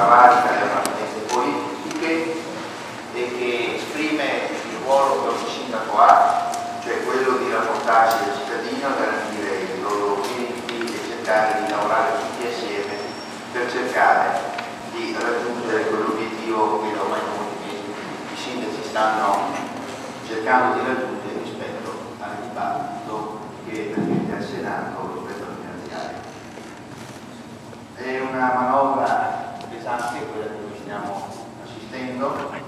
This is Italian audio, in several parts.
travalica le appartenenze politiche e che esprime il ruolo che ogni sindaco ha, cioè quello di rapportarsi al cittadino, garantire i loro diritti e cercare di lavorare tutti assieme per cercare di raggiungere quell'obiettivo che ormai da molti mesi i sindaci stanno cercando di raggiungere rispetto al dibattito che avviene al Senato rispetto alla finanziaria. È una manovra pesante quella che noi stiamo assistendo e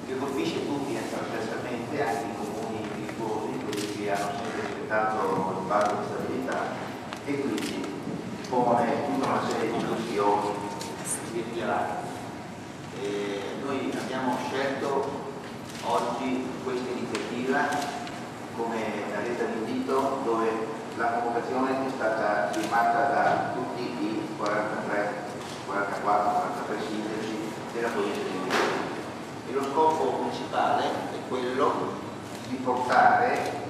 che colpisce tutti trasversalmente, anche i comuni virtuosi, quelli che hanno sempre rispettato il patto di stabilità, e quindi pone tutta una serie di questioni irrilevanti. Noi abbiamo scelto oggi questa iniziativa come la lettera d'invito, dove la convocazione è stata firmata da tutti i 44, 43 sindaci della provincia di Milano. E lo scopo principale è quello di portare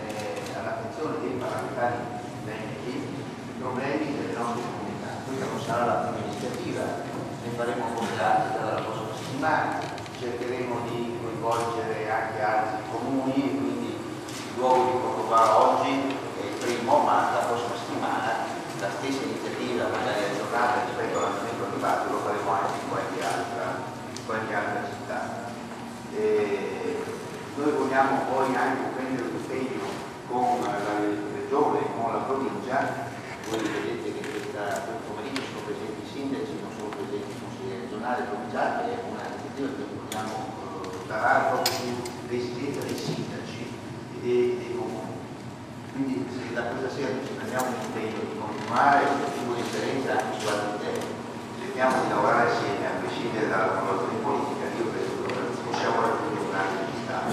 all'attenzione dei parlamentari veneti i problemi delle nostre comunità. Questa non sarà la prima iniziativa, ne faremo contatto dalla prossima settimana, cercheremo di coinvolgere anche altri comuni, quindi il luogo di Cortova oggi è il primo, ma la prossima settimana la stessa iniziativa, magari aggiornata rispetto all'andamento del dibattito, lo faremo anche in qualche altra città. Noi vogliamo poi anche prendere l'impegno con la regione, con la provincia. Voi vedete che questo pomeriggio sono presenti i sindaci, non sono presenti i consiglieri regionali e provinciali, è una iniziativa che vogliamo darà proprio sull'esigenza dei sindaci e dei comuni. Quindi se da questa sera ci prendiamo l'impegno di continuare questo tipo di esperienza anche su altri temi, cerchiamo di lavorare assieme a prescindere dalla formazione politica, io credo che possiamo raggiungere un altro risultato.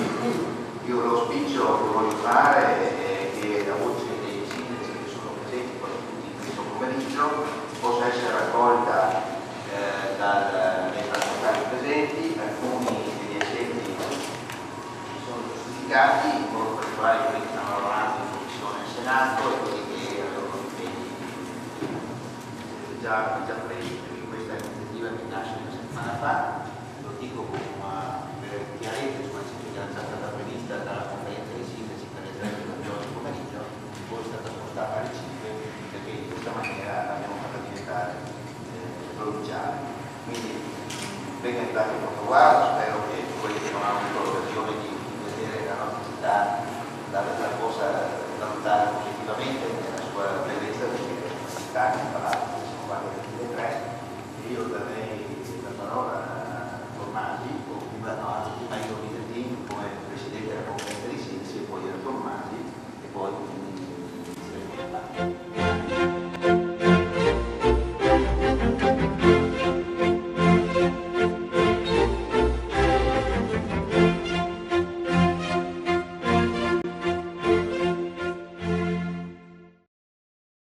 Io l'auspicio che voglio fare è che la voce dei sindaci che sono presenti in questo pomeriggio possa essere raccolta dai parlamentari presenti, alcuni degli esempi che sono giustificati, in modo particolare quelli che stanno lavorando in commissione al Senato e quelli che avevano impegni già presi, perché questa è un'iniziativa che nasce una settimana fa, lo dico con per chiarezza su una situazione che era già stata prevista dalla conferenza dei sindaci per le 3 di oggi pomeriggio, poi è stata spostata alle 5 perché in questa maniera l'abbiamo fatta diventare provinciale. Quindi ben arrivati a Portogallo, spero che quelli che non hanno avuto l'occasione di vedere la nostra città